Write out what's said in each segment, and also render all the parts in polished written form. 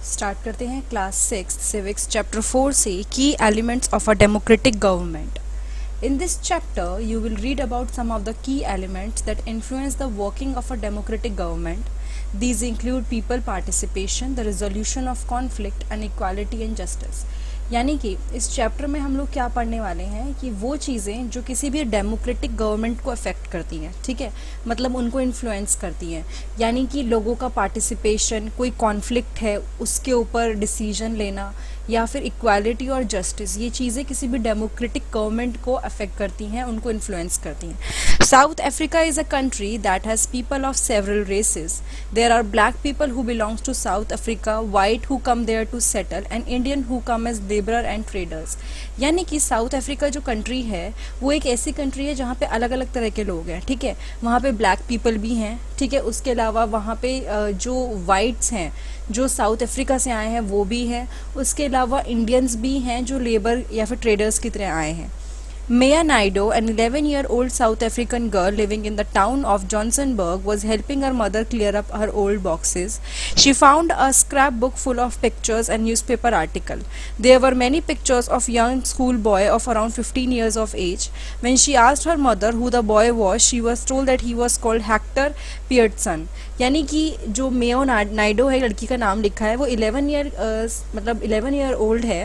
Start करते हैं class 6 civics chapter 4 से की elements of a democratic government. In this chapter, you will read about some of the key elements that influence the working of a democratic government. These include people participation, the resolution of conflict, and equality and justice. यानी कि इस chapter में हम लोग क्या पढ़ने वाले हैं कि वो चीज़ें जो किसी भी डेमोक्रेटिक गवर्नमेंट को अफेक्ट करती हैं, ठीक है, मतलब उनको इन्फ्लुएंस करती हैं. यानी कि लोगों का पार्टिसिपेशन, कोई कॉन्फ्लिक्ट है उसके ऊपर डिसीजन लेना, या फिर इक्वालिटी और जस्टिस, ये चीज़ें किसी भी डेमोक्रेटिक गवर्नमेंट को अफेक्ट करती हैं, उनको इन्फ्लुएंस करती हैं. South Africa is a country that has people of several races. There are black people who belongs to South Africa, white who come there to settle, and Indian who come as labourer and traders. यानी कि south Africa जो country है वो एक ऐसी country है जहाँ पे अलग अलग तरह के लोग हैं, ठीक है. वहाँ पे ब्लैक पीपल भी हैं, ठीक है. उसके अलावा वहाँ पे जो वाइट्स हैं जो साउथ अफ्रीका से आए हैं वो भी हैं. उसके अलावा इंडियंस भी हैं जो लेबर या फिर ट्रेडर्स की तरह आए हैं. Maya Naidoo, an 11-year-old South African girl living in the town of Johnsonburg, was helping her mother clear up her old boxes. She found a scrapbook full of pictures and newspaper articles. There were many pictures of young schoolboy of around 15 years of age. When she asked her mother who the boy was, she was told that he was called Hector Pearson. यानी कि जो Mayo नाइडो है, लड़की का नाम लिखा है, वो 11 ईयर ओल्ड है.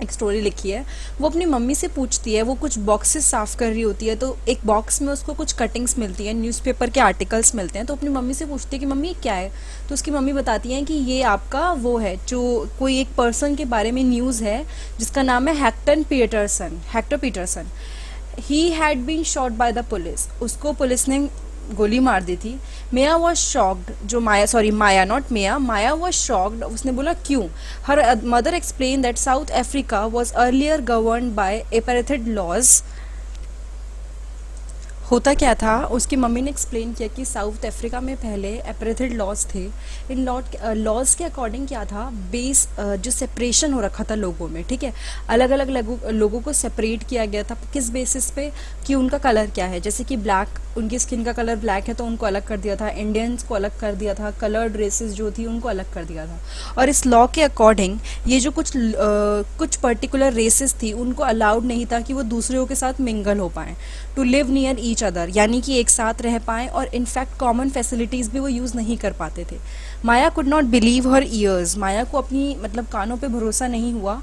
एक स्टोरी लिखी है. वो अपनी मम्मी से पूछती है, वो कुछ बॉक्सेस साफ़ कर रही होती है, तो एक बॉक्स में उसको कुछ कटिंग्स मिलती हैं, न्यूज़पेपर के आर्टिकल्स मिलते हैं. तो अपनी मम्मी से पूछती है कि मम्मी ये क्या है. तो उसकी मम्मी बताती हैं कि ये आपका वो है, जो कोई एक पर्सन के बारे में न्यूज़ है जिसका नाम है Hector Peterson. He had been shot by the police. उसको पुलिस ने गोली मार दी थी. माया वॉज शॉक्ड, जो माया वॉज शॉक्ड. उसने बोला क्यों. Her mother explain that South Africa was earlier govern by apartheid laws. होता क्या था, उसकी मम्मी ने एक्सप्लेन किया कि साउथ अफ्रीका में पहले एपार्थाइड लॉज थे. इन लॉज के अकॉर्डिंग क्या था, बेस जो सेपरेशन हो रखा था लोगों में, ठीक है, अलग अलग लोगों को सेपरेट किया गया था. किस बेसिस पे, कि उनका कलर क्या है. जैसे कि ब्लैक, उनकी स्किन का कलर ब्लैक है तो उनको अलग कर दिया था. इंडियंस को अलग कर दिया था. कलर्ड रेसेस जो थी उनको अलग कर दिया था. और इस लॉ के अकॉर्डिंग ये जो कुछ पर्टिकुलर रेसेस थी उनको अलाउड नहीं था कि वो दूसरों के साथ मिंगल हो पाएँ, to live near each other, यानी कि एक साथ रह पाएँ. और इनफैक्ट कॉमन फैसिलिटीज़ भी वो यूज़ नहीं कर पाते थे. Maya could not believe her ears. Maya को अपनी कानों पे भरोसा नहीं हुआ.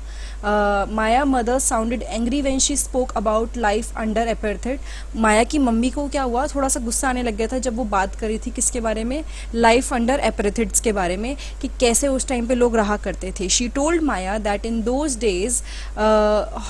Maya mother sounded angry when she spoke about life under apartheid. Maya की मम्मी को क्या हुआ, थोड़ा सा गुस्सा आने लग गया था जब वो बात करी थी किसके बारे में, लाइफ अंडर एपार्थाइड्स के बारे में, कि कैसे उस टाइम पे लोग रहा करते थे. She told Maya that in those days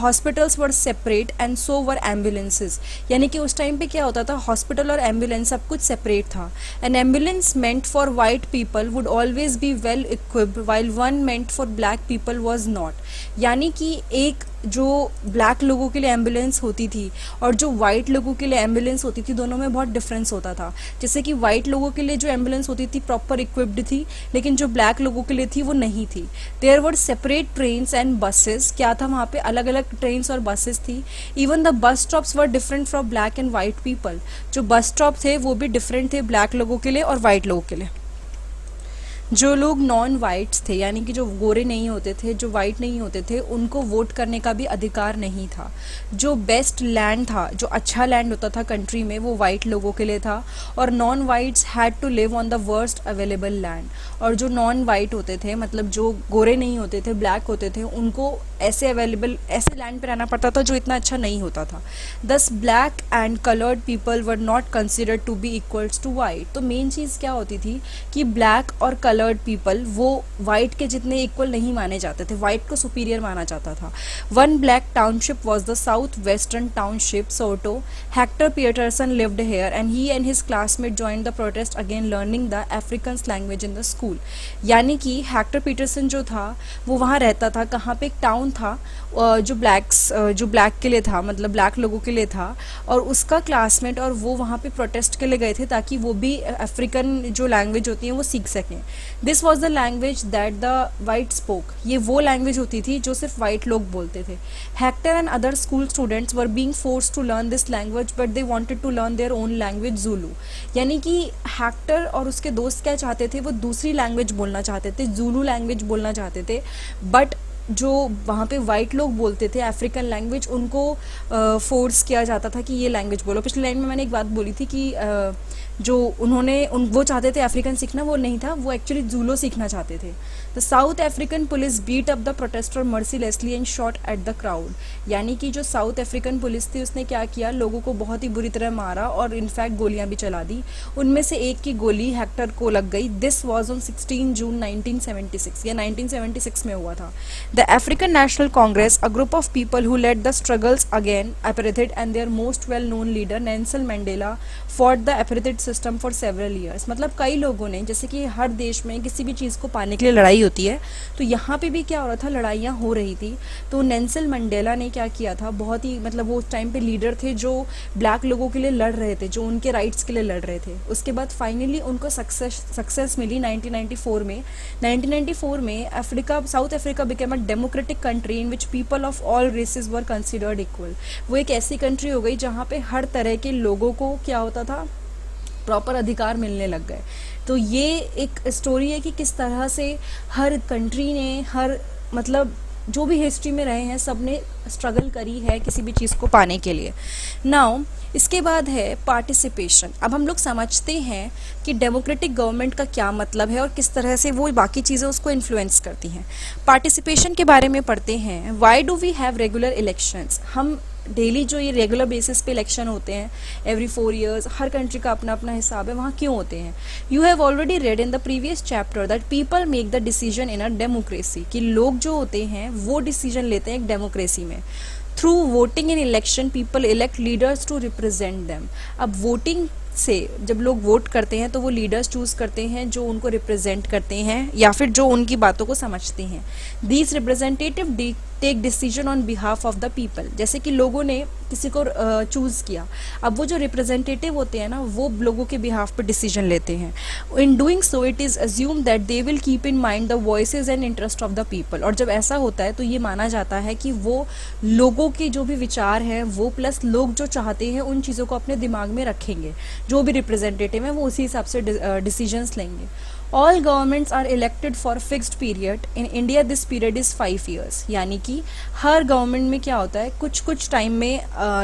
hospitals were separate and so were ambulances. यानी कि उस टाइम पे क्या होता था, हॉस्पिटल और एम्बुलेंस सब कुछ सेपरेट था. N ambulance meant for white people would always be well equipped while one meant for black people was not. यानी कि एक जो ब्लैक लोगों के लिए एम्बुलेंस होती थी और जो वाइट लोगों के लिए एम्बुलेंस होती थी, दोनों में बहुत डिफरेंस होता था. जैसे कि वाइट लोगों के लिए जो एम्बुलेंस होती थी प्रॉपर इक्विप्ड थी, लेकिन जो ब्लैक लोगों के लिए थी वो नहीं थी. There were separate trains and buses. क्या था, वहाँ पे अलग अलग ट्रेन्स और बसेस थी. Even the bus stops were different from black and white people. जो बस स्टॉप थे वो भी डिफरेंट थे ब्लैक लोगों के लिए और वाइट लोगों के लिए. जो लोग नॉन वाइट्स थे, यानी कि जो गोरे नहीं होते थे, जो वाइट नहीं होते थे, उनको वोट करने का भी अधिकार नहीं था. जो बेस्ट लैंड था, जो अच्छा लैंड होता था कंट्री में, वो वाइट लोगों के लिए था. और non whites had to live on the worst available land. और जो नॉन वाइट होते थे, मतलब जो गोरे नहीं होते थे, ब्लैक होते थे, उनको ऐसे लैंड पर रहना पड़ता था जो इतना अच्छा नहीं होता था. Thus black and coloured people were not considered to be equals to white. तो मेन चीज़ क्या होती थी कि ब्लैक और कलर्ड पीपल वो वाइट के जितने इक्वल नहीं माने जाते थे, वाइट को सुपीरियर माना जाता था. One black township was the south western township Soweto. Hector Peterson lived here and he and his classmate joined the protest again learning the African language in the school. यानी कि Hector Peterson जो था वो वहाँ रहता था. कहाँ पे, एक टाउन था जो ब्लैक के लिए था, मतलब ब्लैक लोगों के लिए था. और उसका क्लासमेट और वो वहाँ पे प्रोटेस्ट के लिए गए थे ताकि वो भी अफ्रीकन जो लैंग्वेज होती है वो सीख सकें. This was the language that the white spoke, ये वो लैंग्वेज होती थी जो सिर्फ वाइट लोग बोलते थे. Hector and other school students were being force to learn this language but they wanted to learn their own language Zulu. यानी कि हेक्टर और उसके दोस्त क्या चाहते थे, वो दूसरी लैंग्वेज बोलना चाहते थे, ज़ूलू लैंग्वेज बोलना चाहते थे. बट जो वहाँ पे वाइट लोग बोलते थे अफ्रीकन लैंग्वेज, उनको फोर्स किया जाता था कि ये लैंग्वेज बोलो. पिछले लाइन में मैंने एक बात बोली थी कि जो वो चाहते थे अफ्रीकन सीखना, वो नहीं था, वो एक्चुअली ज़ूलो सीखना चाहते थे. The South African police beat up the protester mercilessly and shot at the crowd. यानी कि जो साउथ अफ्रीकन पुलिस थी उसने क्या किया, लोगों को बहुत ही बुरी तरह मारा और इनफैक्ट गोलियां भी चला दी. उनमें से एक की गोली हेक्टर को लग गई. दिस वॉज ऑन 16 जून 1976, या 1976 में हुआ था. The African National Congress, a group of people who led the struggles again apartheid and their most well known leader Nelson Mandela fought the apartheid system for several years. मतलब कई लोगों ने, जैसे कि हर देश में किसी भी चीज़ को पाने के लिए लड़ाई होती है, तो यहाँ पे भी क्या हो रहा था, लड़ाइयाँ हो रही थी. तो नेल्सन मंडेला ने क्या किया था, बहुत ही मतलब वो उस टाइम पे लीडर थे जो ब्लैक लोगों के लिए लड़ रहे थे, जो उनके राइट्स के लिए लड़ रहे थे. उसके बाद फाइनली उनको सक्सेस मिली 1994 में. 1994 में South Africa became a democratic country in which people of all races were considered equal. वो एक ऐसी कंट्री हो गई जहाँ पे हर तरह के लोगों को क्या होता था, प्रॉपर अधिकार मिलने लग गए. तो ये एक स्टोरी है कि किस तरह से हर कंट्री ने, हर मतलब जो भी हिस्ट्री में रहे हैं, सब ने स्ट्रगल करी है किसी भी चीज़ को पाने के लिए. नाउ इसके बाद है पार्टिसिपेशन. अब हम लोग समझते हैं कि डेमोक्रेटिक गवर्नमेंट का क्या मतलब है और किस तरह से वो बाकी चीज़ें उसको इन्फ्लुएंस करती हैं. पार्टिसिपेशन के बारे में पढ़ते हैं. Why do we have regular elections. हम डेली जो ये रेगुलर बेसिस पे इलेक्शन होते हैं एवरी 4 years, हर कंट्री का अपना अपना हिसाब है, वहाँ क्यों होते हैं. You have already red in the previous chapter that people make the decision in a democracy, कि लोग जो होते हैं वो डिसीजन लेते हैं एक डेमोक्रेसी में. Through voting in election people elect leaders to represent them. अब वोटिंग से जब लोग वोट करते हैं तो वो लीडर्स चूज़ करते हैं जो उनको रिप्रेजेंट करते हैं या फिर जो उनकी बातों को समझते हैं. These representative take decision on behalf of the people. जैसे कि लोगों ने किसी को चूज़ किया, अब वो जो रिप्रेजेंटेटिव होते हैं ना, वो लोगों के बिहाफ पर डिसीजन लेते हैं. In doing so it is assume that they will keep in mind the voices and interest of the people. और जब ऐसा होता है तो ये माना जाता है कि वो लोगों के जो भी विचार हैं वो प्लस लोग जो चाहते हैं उन चीज़ों को अपने दिमाग में रखेंगे. जो भी रिप्रेजेंटेटिव हैं वो उसी हिसाब से डिसीजंस लेंगे. All governments are elected for fixed period. In India this period is 5 years. यानी कि हर गवर्नमेंट में क्या होता है, कुछ कुछ टाइम में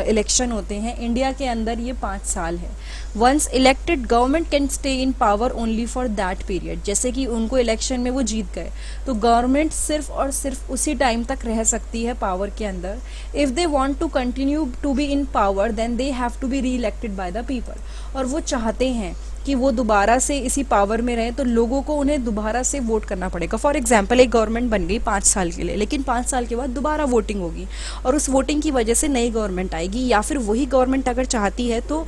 इलेक्शन होते हैं. इंडिया के अंदर ये 5 साल है. Once elected government can stay in power only for that period. जैसे कि उनको इलेक्शन में वो जीत गए तो गवर्नमेंट सिर्फ और सिर्फ उसी टाइम तक रह सकती है पावर के अंदर. If they want to continue to be in power then they have to be reelected by the people. और वो चाहते हैं कि वो दोबारा से इसी पावर में रहें तो लोगों को उन्हें दोबारा से वोट करना पड़ेगा. फॉर एग्जांपल एक गवर्नमेंट बन गई 5 साल के लिए, लेकिन 5 साल के बाद दोबारा वोटिंग होगी और उस वोटिंग की वजह से नई गवर्नमेंट आएगी. या फिर वही गवर्नमेंट अगर चाहती है तो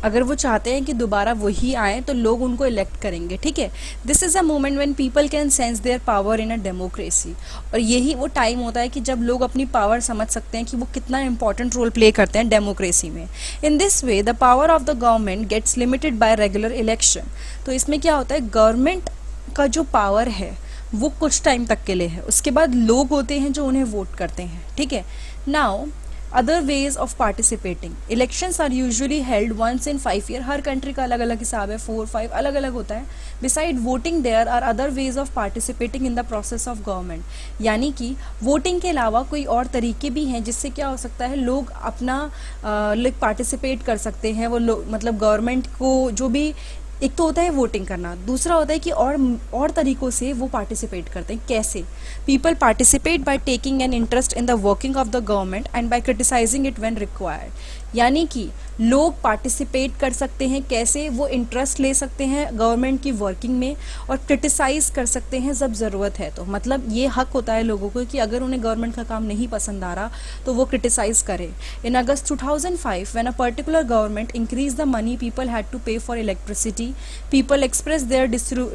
अगर वो चाहते हैं कि दोबारा वही आए तो लोग उनको इलेक्ट करेंगे. ठीक है. This is a moment when people can sense their power in a democracy. और यही वो टाइम होता है कि जब लोग अपनी पावर समझ सकते हैं कि वो कितना इंपॉर्टेंट रोल प्ले करते हैं डेमोक्रेसी में. In this way the power of the government gets limited by regular election. तो इसमें क्या होता है, गवर्नमेंट का जो पावर है वो कुछ टाइम तक के लिए है, उसके बाद लोग होते हैं जो उन्हें वोट करते हैं. ठीक है. Now other ways of participating. Elections are usually held once in 5 years. हर कंट्री का अलग अलग हिसाब है, 4, 5 अलग अलग होता है. Besides voting there are other ways of participating in the process of government. यानी कि वोटिंग के अलावा कोई और तरीके भी हैं जिससे क्या हो सकता है, लोग अपना पार्टिसिपेट कर सकते हैं. वो मतलब गवर्नमेंट को जो भी, एक तो होता है वोटिंग करना, दूसरा होता है कि और तरीकों से वो पार्टिसिपेट करते हैं. कैसे? People participate by taking an interest in the working of the government and by criticising it when required. यानी कि लोग पार्टिसिपेट कर सकते हैं. कैसे? वो इंटरेस्ट ले सकते हैं गवर्नमेंट की वर्किंग में और क्रिटिसाइज कर सकते हैं जब ज़रूरत है. तो मतलब ये हक होता है लोगों को कि अगर उन्हें गवर्नमेंट का काम नहीं पसंद आ रहा तो वो क्रिटिसाइज करें. In August 2005 when a particular government increase the money people had to pay for electricity, people expressed their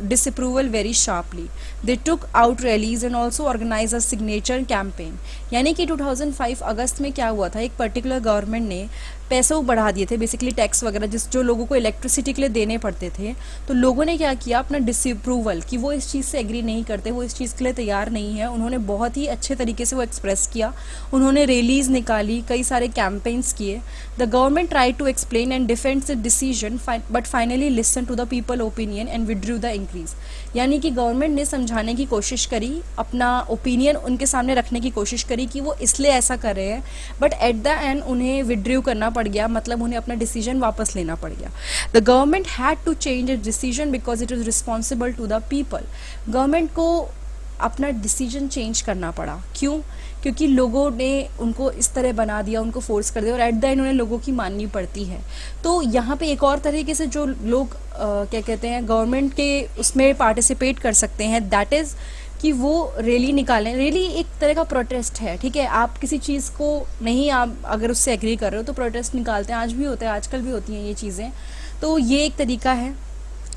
disapproval very sharply. They took out rallies and also organized a signature campaign. यानी कि 2005 अगस्त में क्या हुआ था, एक particular government ने पैसे बढ़ा दिए थे, बेसिकली टैक्स वगैरह जो लोगों को इलेक्ट्रिसिटी के लिए देने पड़ते थे। तो लोगों ने क्या किया, अपना डिसअप्रूवल कि वो इस चीज़ से एग्री नहीं करते, वो इस चीज़ के लिए तैयार नहीं है, उन्होंने बहुत ही अच्छे तरीके से वो एक्सप्रेस किया। उन्होंने रैलीज निकाली, कई सारे कैंपेन्स किए। The government try to explain and defend the decision but finally listen to the people opinion and withdrew the increase. यानी कि गवर्नमेंट ने समझाने की कोशिश करी, अपना ओपिनियन उनके सामने रखने की कोशिश करी कि वो इसलिए ऐसा कर रहे हैं, बट एट द एंड उन्हें विड्रू करना पड़ गया, मतलब उन्हें अपना डिसीजन वापस लेना पड़ गया। The government had to change its decision because it is responsible to the people. Government को अपना डिसीजन चेंज करना पड़ा, क्यों? क्योंकि लोगों ने उनको इस तरह बना दिया, उनको फोर्स कर दिया, और एट द एंड उन्हें लोगों की माननी पड़ती है। तो यहाँ पे एक और तरीके से जो लोग क्या कहते हैं गवर्नमेंट के उसमें पार्टिसिपेट कर सकते हैं, दैट इज़ कि वो रैली निकालें। रैली एक तरह का प्रोटेस्ट है, ठीक है। आप किसी चीज़ को नहीं, आप अगर उससे एग्री कर रहे हो तो प्रोटेस्ट निकालते हैं, आज भी होता है, आजकल भी होती हैं ये चीज़ें। तो ये एक तरीका है।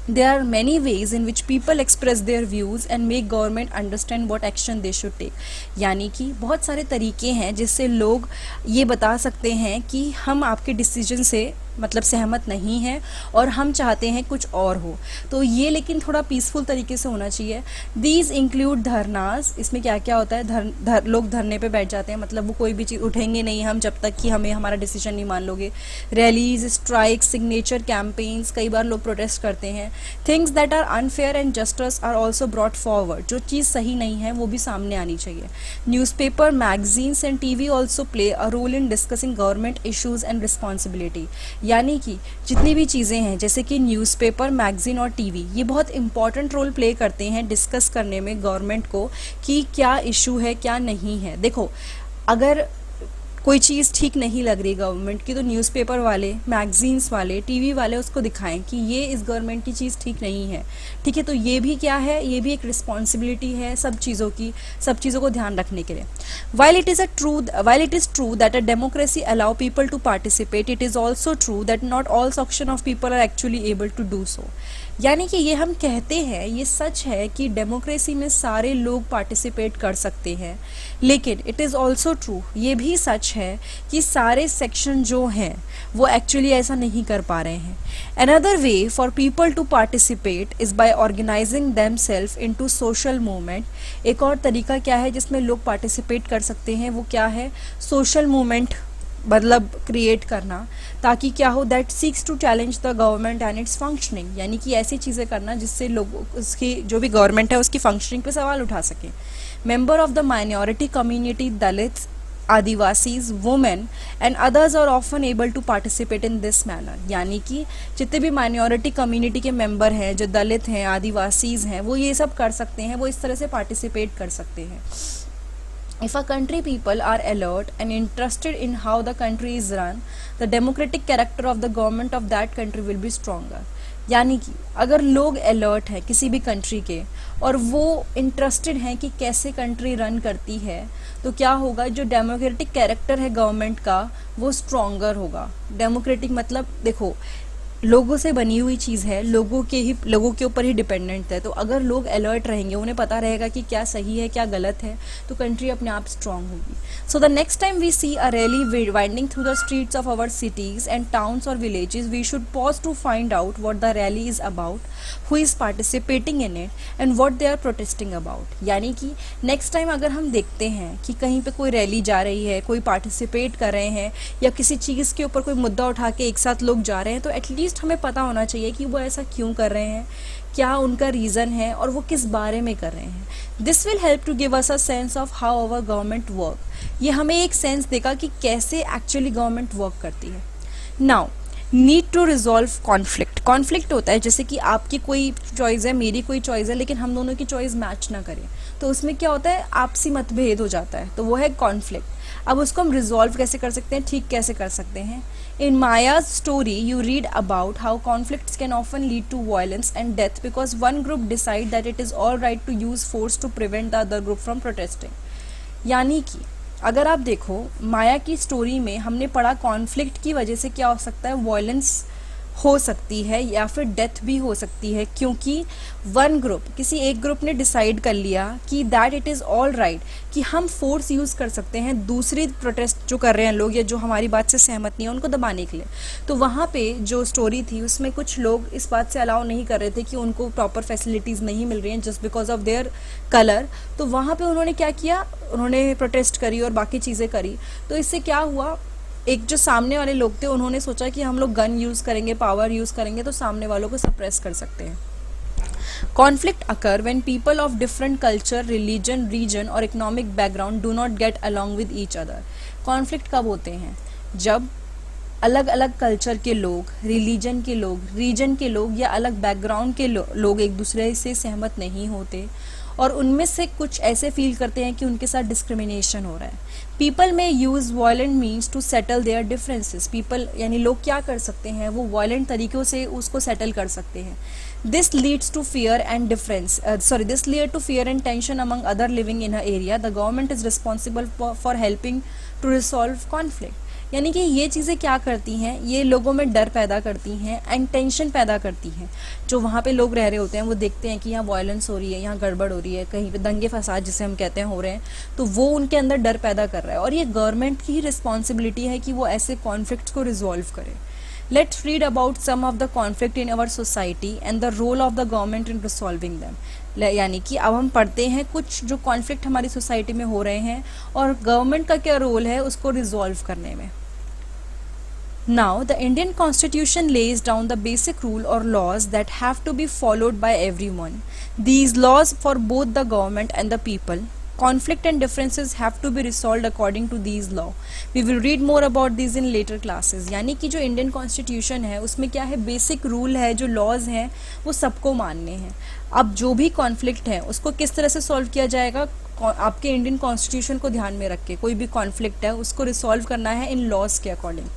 There are many ways in which people express their views and make government understand what action they should take। यानी कि बहुत सारे तरीके हैं जिससे लोग ये बता सकते हैं कि हम आपके डिसीजन से मतलब सहमत नहीं हैं और हम चाहते हैं कुछ और हो। तो ये लेकिन थोड़ा पीसफुल तरीके से होना चाहिए। These include dharnas. इसमें क्या क्या होता है, लोग धरने पे बैठ जाते हैं, मतलब वो कोई भी चीज़ उठेंगे नहीं हम जब तक कि हमें हमारा डिसीजन नहीं मान लोगे। रैलीज, स्ट्राइक, सिग्नेचर कैंपेन्स, कई बार लोग प्रोटेस्ट करते हैं। Things that are unfair and justice are also brought forward. जो चीज़ सही नहीं है वो भी सामने आनी चाहिए। Newspaper, magazines and TV also play a role in discussing government issues and responsibility. यानी कि जितनी भी चीज़ें हैं जैसे कि न्यूज़पेपर, मैगज़ीन और टीवी, ये बहुत इंपॉर्टेंट रोल प्ले करते हैं डिस्कस करने में गवर्नमेंट को कि क्या इशू है क्या नहीं है। देखो, अगर कोई चीज़ ठीक नहीं लग रही गवर्नमेंट की तो न्यूज़पेपर वाले, मैगजीन्स वाले, टीवी वाले उसको दिखाएं कि ये इस गवर्नमेंट की चीज़ ठीक नहीं है, ठीक है। तो ये भी क्या है, ये भी एक रिस्पॉन्सिबिलिटी है सब चीज़ों की, सब चीज़ों को ध्यान रखने के लिए। while it is true that a democracy allow people to participate, it is also true that not all section of people are actually able to do so। यानी कि ये हम कहते हैं, ये सच है कि डेमोक्रेसी में सारे लोग पार्टिसिपेट कर सकते हैं, लेकिन इट इज़ ऑल्सो ट्रू, ये भी सच है कि सारे सेक्शन जो हैं वो एक्चुअली ऐसा नहीं कर पा रहे हैं। Another way for people to participate is by organising themselves into social movement. एक और तरीका क्या है जिसमें लोग पार्टिसिपेट कर सकते हैं, वो क्या है, सोशल मूवमेंट मतलब क्रिएट करना, ताकि क्या हो, that seeks to challenge the government and its functioning. यानी कि ऐसी चीज़ें करना जिससे लोग उसकी जो भी गवर्नमेंट है उसकी फंक्शनिंग पे सवाल उठा सकें। Member of the minority community, Dalits, Adivasis, women and others are often able to participate in this manner. यानी कि जितने भी माइनॉरिटी कम्युनिटी के मेंबर हैं, जो दलित हैं, आदिवासीज हैं, वो ये सब कर सकते हैं, वो इस तरह से पार्टिसिपेट कर सकते हैं। If a country people are alert and interested in how the country is run, the democratic character of the government of that country will be stronger। यानी कि अगर लोग अलर्ट हैं किसी भी कंट्री के और वो इंटरेस्टेड हैं कि कैसे कंट्री रन करती है, तो क्या होगा, जो डेमोक्रेटिक कैरेक्टर है गवर्नमेंट का वो स्ट्रॉन्गर होगा। डेमोक्रेटिक मतलब देखो, लोगों से बनी हुई चीज़ है, लोगों के ऊपर ही डिपेंडेंट है। तो अगर लोग अलर्ट रहेंगे, उन्हें पता रहेगा कि क्या सही है क्या गलत है, तो कंट्री अपने आप स्ट्रांग होगी। So the next time we see a rally winding through the streets of our cities and towns और villages, we should pause to find out what the rally is about, who is participating in it and what they are protesting about. यानी कि next time अगर हम देखते हैं कि कहीं पे कोई रैली जा रही है, कोई पार्टिसिपेट कर रहे हैं, या किसी चीज़ के ऊपर कोई मुद्दा उठा के एक साथ लोग जा रहे हैं, तो एटलीस्ट हमें पता होना चाहिए कि वो ऐसा क्यों कर रहे हैं, क्या उनका रीज़न है और वो किस बारे में कर रहे हैं। This will help to give us a sense of how our government work. ये हमें एक सेंस देगा कि कैसे एक्चुअली गवर्नमेंट वर्क करती है। Now need to resolve conflict. Conflict होता है जैसे कि आपकी कोई चॉइस है, मेरी कोई चॉइस है, लेकिन हम दोनों की चॉइस मैच ना करें, तो उसमें क्या होता है, आपसी मतभेद हो जाता है, तो वो है कॉन्फ्लिक्ट। अब उसको हम रिजॉल्व कैसे कर सकते हैं, ठीक कैसे कर सकते हैं। In Maya's story, you read about how conflicts can often lead to violence and death because one group decide that it is all right to use force to prevent the other group from protesting। यानी कि अगर आप देखो माया की story में हमने पढ़ा conflict की वजह से क्या हो सकता है, वायलेंस हो सकती है या फिर डेथ भी हो सकती है, क्योंकि वन ग्रुप, किसी एक ग्रुप ने डिसाइड कर लिया कि that it is all right, कि हम फोर्स यूज़ कर सकते हैं दूसरी प्रोटेस्ट जो कर रहे हैं लोग या जो हमारी बात से सहमत नहीं है उनको दबाने के लिए। तो वहाँ पे जो स्टोरी थी उसमें कुछ लोग इस बात से अलाउ नहीं कर रहे थे कि उनको प्रॉपर फैसिलिटीज़ नहीं मिल रही हैं just because of their colour. तो वहाँ पे उन्होंने क्या किया, उन्होंने प्रोटेस्ट करी और बाकी चीज़ें करी। तो इससे क्या हुआ, एक जो सामने वाले लोग थे उन्होंने सोचा कि हम लोग गन यूज़ करेंगे, पावर यूज़ करेंगे तो सामने वालों को सप्रेस कर सकते हैं। Conflict occur when people of different culture, religion, region और economic background do not get along with each other. Conflict कब होते हैं, जब अलग अलग कल्चर के लोग, रिलीजन के लोग, रीजन के लोग या अलग बैकग्राउंड के लोग एक दूसरे से सहमत नहीं होते और उनमें से कुछ ऐसे फील करते हैं कि उनके साथ डिस्क्रिमिनेशन हो रहा है। People may use violent means to settle their differences. People यानी लोग क्या कर सकते हैं, वो वायलेंट तरीक़ों से उसको सेटल कर सकते हैं। This leads to fear and this lead to fear and tension among other living in a area. The government is responsible for helping to resolve conflict. यानी कि ये चीज़ें क्या करती हैं, ये लोगों में डर पैदा करती हैं एंड टेंशन पैदा करती हैं। जो वहाँ पे लोग रह रहे होते हैं वो देखते हैं कि यहाँ वायलेंस हो रही है, यहाँ गड़बड़ हो रही है, कहीं पे दंगे फसाद जिसे हम कहते हैं हो रहे हैं, तो वो उनके अंदर डर पैदा कर रहा है और ये गवर्नमेंट की ही रिस्पॉन्सिबिलिटी है कि वो ऐसे कॉन्फ्लिक्ट्स को रिजॉल्व करे। Let's read about some of the conflict in our society and the role of the government in resolving them. यानी कि अब हम पढ़ते हैं कुछ जो कॉन्फ्लिक्ट हमारी सोसाइटी में हो रहे हैं और गवर्नमेंट का क्या रोल है उसको रिजॉल्व करने में। Now, the Indian Constitution lays down the basic rule or laws that have to be followed by everyone. These laws for both the government and the people. Conflict and differences have to be resolved according to these law. We will read more about these in later classes. यानी कि जो Indian constitution है उसमें क्या है, basic rule है, जो laws हैं वो सबको मानने हैं। अब जो भी कॉन्फ्लिक्ट है उसको किस तरह से सॉल्व किया जाएगा, आपके इंडियन कॉन्स्टिट्यूशन को ध्यान में रख के कोई भी कॉन्फ्लिक्ट है उसको रिसॉल्व करना है इन लॉज के according.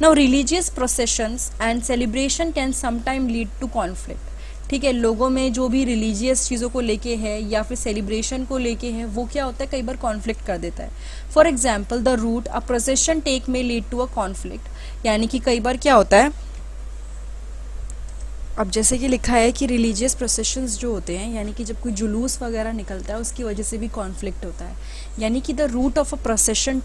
Now religious processions and celebration can sometime lead to conflict. ठीक है, लोगों में जो भी रिलीजियस चीज़ों को लेके है या फिर सेलिब्रेशन को लेके है वो क्या होता है, कई बार कॉन्फ्लिक्ट कर देता है। For example, the route a procession take may lead to a conflict. यानी कि कई बार क्या होता है, अब जैसे कि लिखा है कि रिलीजियस प्रोसेशंस जो होते हैं यानी कि जब कोई जुलूस वगैरह निकलता है उसकी वजह से भी कॉन्फ्लिक्ट होता है। यानी कि the route of a procession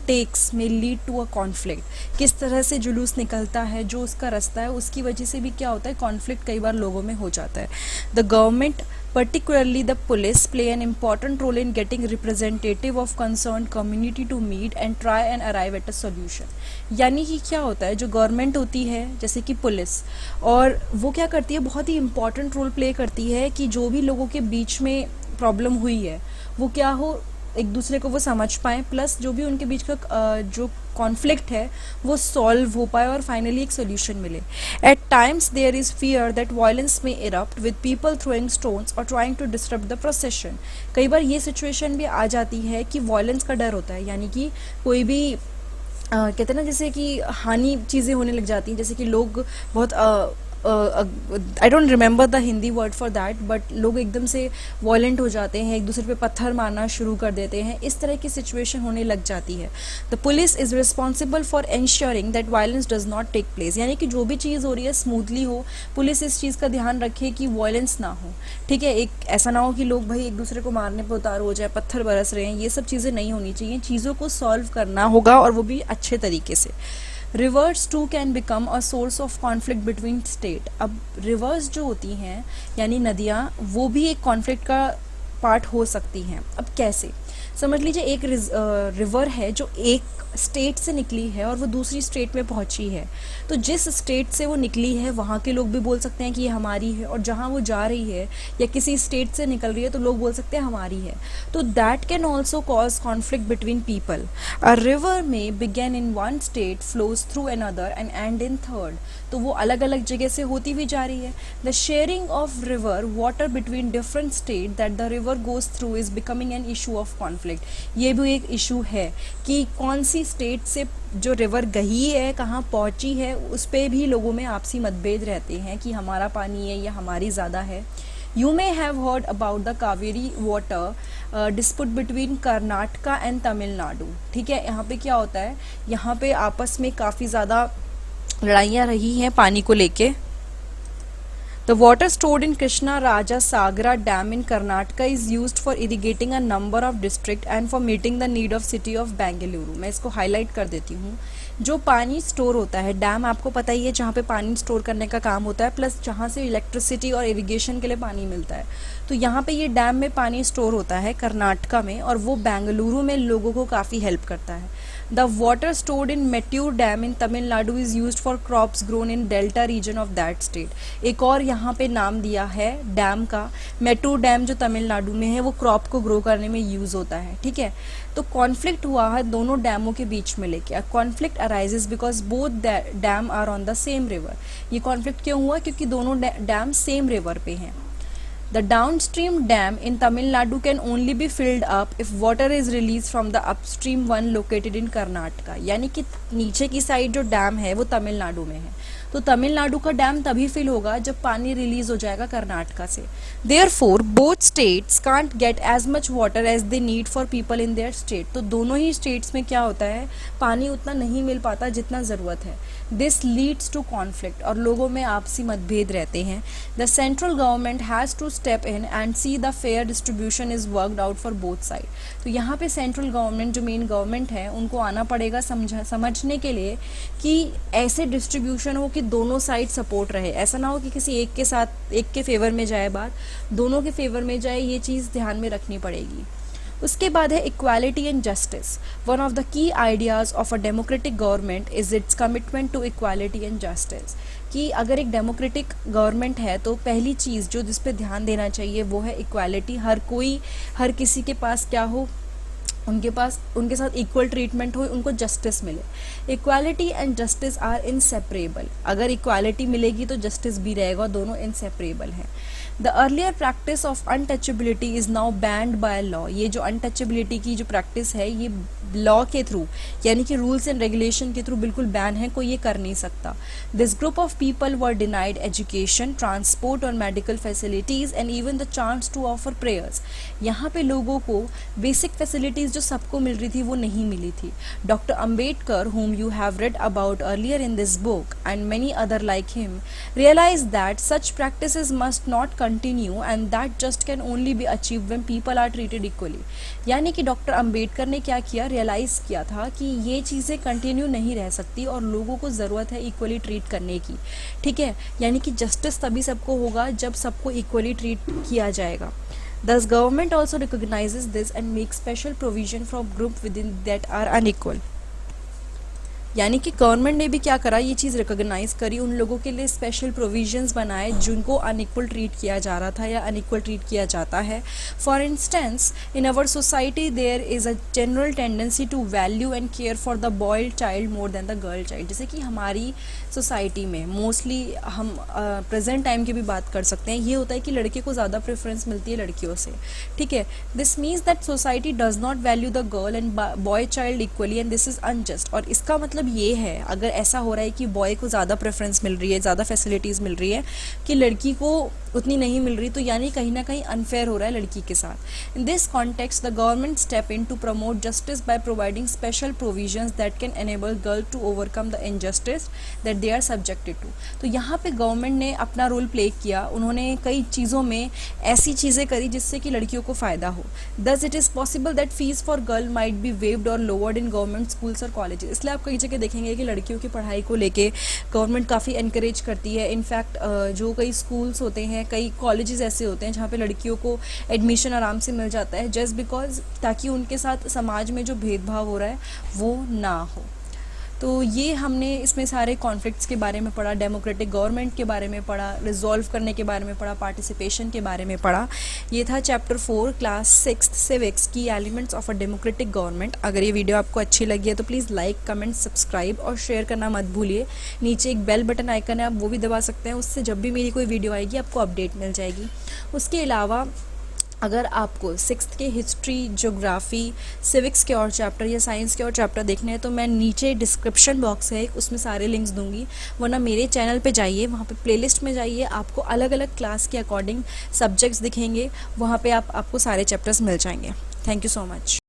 takes may lead to a conflict. किस तरह से जुलूस निकलता है, जो उसका रास्ता है उसकी वजह से भी क्या होता है, कॉन्फ्लिक्ट कई बार लोगों में हो जाता है। The government particularly the police play an important role in getting representative of concerned community to meet and try and arrive at a solution। यानी कि क्या होता है, जो गवर्नमेंट होती है जैसे कि पुलिस, और वो क्या करती है, बहुत ही इम्पॉर्टेंट रोल प्ले करती है कि जो भी लोगों के बीच में प्रॉब्लम हुई है वो क्या हो, एक दूसरे को वो समझ पाएँ, प्लस जो भी उनके बीच का जो कॉन्फ्लिक्ट है वो सॉल्व हो पाए और फाइनली एक सोल्यूशन मिले। At times there is fear that violence may erupt with people throwing stones और trying to disturb the procession. कई बार ये सिचुएशन भी आ जाती है कि वायलेंस का डर होता है, यानी कि कोई भी कहते हैं ना जैसे कि हानि चीज़ें होने लग जाती हैं, जैसे कि लोग बहुत I don't remember the Hindi word for that, but लोग एकदम से वॉयलेंट हो जाते हैं, एक दूसरे पे पत्थर मारना शुरू कर देते हैं, इस तरह की सिचुएशन होने लग जाती है। The police is responsible for ensuring that violence does not take place. यानी कि जो भी चीज़ हो रही है स्मूथली हो, पुलिस इस चीज़ का ध्यान रखे कि वायलेंस ना हो। ठीक है, एक ऐसा ना हो कि लोग भाई एक दूसरे को मारने पर उतार हो जाए, पत्थर बरस रहे हैं, ये सब चीज़ें नहीं होनी चाहिए। चीज़ों को सॉल्व करना होगा और वो भी अच्छे तरीके से। Rivers too can become a source of conflict between state. अब रिवर्स जो होती हैं यानी नदियाँ, वो भी एक कॉन्फ्लिक्ट का पार्ट हो सकती हैं। अब कैसे, समझ लीजिए एक रिवर है जो एक स्टेट से निकली है और वो दूसरी स्टेट में पहुंची है, तो जिस स्टेट से वो निकली है वहाँ के लोग भी बोल सकते हैं कि ये हमारी है, और जहाँ वो जा रही है या किसी स्टेट से निकल रही है तो लोग बोल सकते हैं हमारी है। तो that can also cause conflict between people. A river may begin in one state, flows through another and end in third. तो वो अलग अलग जगह से होती हुई जा रही है। The sharing of river water between different state that the river goes through is becoming an issue of conflict. ये भी एक इशू है कि कौन सी स्टेट से जो रिवर गई है, कहाँ पहुँची है, उस पर भी लोगों में आपसी मतभेद रहते हैं कि हमारा पानी है या हमारी ज़्यादा है। You may have heard about the Kaveri water dispute between Karnataka and Tamil Nadu. ठीक है, यहाँ पे क्या होता है, यहाँ पे आपस में काफ़ी ज़्यादा लड़ाइयाँ रही हैं पानी को लेके। The water stored in Krishna Raja Sagara Dam in Karnataka is used for irrigating a number of districts and for meeting the need of city of Bengaluru। मैं इसको हाईलाइट कर देती हूँ। जो पानी स्टोर होता है, डैम आपको पता ही है जहाँ पे पानी स्टोर करने का काम होता है, प्लस जहाँ से इलेक्ट्रिसिटी और इरिगेशन के लिए पानी मिलता है। तो यहाँ पे ये डैम में पानी स्टोर होता है कर्नाटका में, और वो बेंगलुरु में लोगों को काफ़ी हेल्प करता है। The water stored in Mettur Dam in Tamil Nadu is used for crops grown in delta region of that state। एक और यहाँ पे नाम दिया है डैम का, मेट्टूर डैम जो तमिलनाडु में है, वो क्रॉप को ग्रो करने में यूज़ होता है। ठीक है, तो कॉन्फ्लिक्ट हुआ है दोनों डैमों के बीच में लेके। Conflict arises because both dam are on the same river. ये कॉन्फ्लिक्ट क्यों हुआ? क्योंकि दोनों डैम सेम रिवर पे हैं। The downstream dam in Tamil Nadu can only be filled up if water is released from the upstream one located in Karnataka। यानी कि नीचे की साइड जो डैम है वो तमिलनाडु में है, तो तमिलनाडु का डैम तभी फिल होगा जब पानी रिलीज हो जाएगा कर्नाटका से। Therefore, both states can't get as much water as they need for people in their state। तो दोनों ही स्टेट्स में क्या होता है, पानी उतना नहीं मिल पाता जितना ज़रूरत है। This leads to conflict, और लोगों में आपसी मतभेद रहते हैं। The central government has to step in and see the fair distribution is worked out for both side। तो यहाँ पे सेंट्रल गवर्नमेंट जो मेन गवर्नमेंट है उनको आना पड़ेगा समझने के लिए कि ऐसे डिस्ट्रीब्यूशन हो कि दोनों साइड सपोर्ट रहे। ऐसा ना हो कि किसी एक के साथ, एक के फेवर में जाए बात, दोनों के फेवर में जाए, ये चीज़ ध्यान में रखनी पड़ेगी। उसके बाद है equality and justice. One of the key ideas of a democratic government is its commitment to equality and justice. कि अगर एक डेमोक्रेटिक गवर्नमेंट है तो पहली चीज़ जो जिस पे ध्यान देना चाहिए वो है इक्वालिटी। हर किसी के पास क्या हो, उनके साथ इक्वल ट्रीटमेंट हो, उनको जस्टिस मिले। Equality and justice are inseparable. अगर इक्वालिटी मिलेगी तो जस्टिस भी रहेगा, दोनों इनसेपरेबल हैं। The earlier practice of untouchability is now banned by law. ये जो अनटचेबिलिटी की जो प्रैक्टिस है ये लॉ के थ्रू, यानी कि रूल्स एंड रेगुलेशन के थ्रू बिल्कुल बैन है, कोई ये कर नहीं सकता। This group of people were denied education, transport और medical facilities and even the chance to offer prayers. यहाँ पे लोगों को बेसिक फैसिलिटीज़ जो सबको मिल रही थी वो नहीं मिली थी। Doctor Ambedkar, whom you have read about earlier in this book, and many other like him, realized that such practices must not continue and that just can only be achieved when people are treated equally। यानी कि doctor Ambedkar ने क्या किया, realise किया था कि ये चीज़ें कंटिन्यू नहीं रह सकती और लोगों को ज़रूरत है इक्वली ट्रीट करने की। ठीक है, यानी कि जस्टिस तभी सबको होगा जब सबको इक्वली ट्रीट किया जाएगा। Thus, government also recognizes this and makes special provision for group within that are unequal। यानी कि गवर्नमेंट ने भी क्या करा, ये चीज़ रिकॉग्नाइज करी, उन लोगों के लिए स्पेशल प्रोविजंस बनाए जिनको अनइक्वल ट्रीट किया जा रहा था या अनइक्वल ट्रीट किया जाता है। For instance, in our society there is a general tendency to value and care for the boy child more than the girl child. जैसे कि हमारी सोसाइटी में मोस्टली हम प्रेजेंट टाइम की भी बात कर सकते हैं, ये होता है कि लड़के को ज़्यादा प्रेफरेंस मिलती है लड़कियों से। ठीक है, this means that society does not value the girl and boy child equally and this is unjust. और इसका मतलब ये है, अगर ऐसा हो रहा है कि बॉय को ज़्यादा प्रेफरेंस मिल रही है, ज़्यादा फैसिलिटीज़ मिल रही है कि लड़की को उतनी नहीं मिल रही, तो यानी कहीं ना कहीं अनफेयर हो रहा है लड़की के साथ। In this context the government step in to promote justice by providing special provisions that can enable girl to overcome the injustice that they are subjected to. तो यहाँ पे गवर्नमेंट ने अपना रोल प्ले किया, उन्होंने कई चीज़ों में ऐसी चीज़ें करी जिससे कि लड़कियों को फ़ायदा हो। Thus it is possible that fees for girl might be waived और लोवर्ड इन गवर्नमेंट स्कूल्स और कॉलेजेस। इसलिए आप कई जगह देखेंगे कि लड़कियों की पढ़ाई को लेके गवर्नमेंट काफ़ी इनकरेज करती है। इनफैक्ट जो कई स्कूल्स होते हैं, कई कॉलेजेस ऐसे होते हैं जहाँ पे लड़कियों को एडमिशन आराम से मिल जाता है, जस्ट बिकॉज ताकि उनके साथ समाज में जो भेदभाव हो रहा है वो ना हो। तो ये हमने इसमें सारे कॉन्फ्लिक्ट्स के बारे में पढ़ा, डेमोक्रेटिक गवर्नमेंट के बारे में पढ़ा, रिजॉल्व करने के बारे में पढ़ा, पार्टिसिपेशन के बारे में पढ़ा। ये था चैप्टर 4 क्लास 6 सिविक्स की elements of a democratic government. अगर ये वीडियो आपको अच्छी लगी है तो प्लीज़ लाइक, कमेंट, सब्सक्राइब और शेयर करना मत भूलिए। नीचे एक बेल बटन आइकन है, आप वो भी दबा सकते हैं, उससे जब भी मेरी कोई वीडियो आएगी आपको अपडेट मिल जाएगी। उसके अलावा अगर आपको 6th के हिस्ट्री, ज्योग्राफी, सिविक्स के और चैप्टर या साइंस के और चैप्टर देखने हैं तो मैं नीचे डिस्क्रिप्शन बॉक्स है, उसमें सारे लिंक्स दूंगी, वरना मेरे चैनल पे जाइए, वहाँ पे प्लेलिस्ट में जाइए, आपको अलग अलग क्लास के अकॉर्डिंग सब्जेक्ट्स दिखेंगे, वहाँ पे आपको सारे चैप्टर्स मिल जाएंगे। Thank you so much.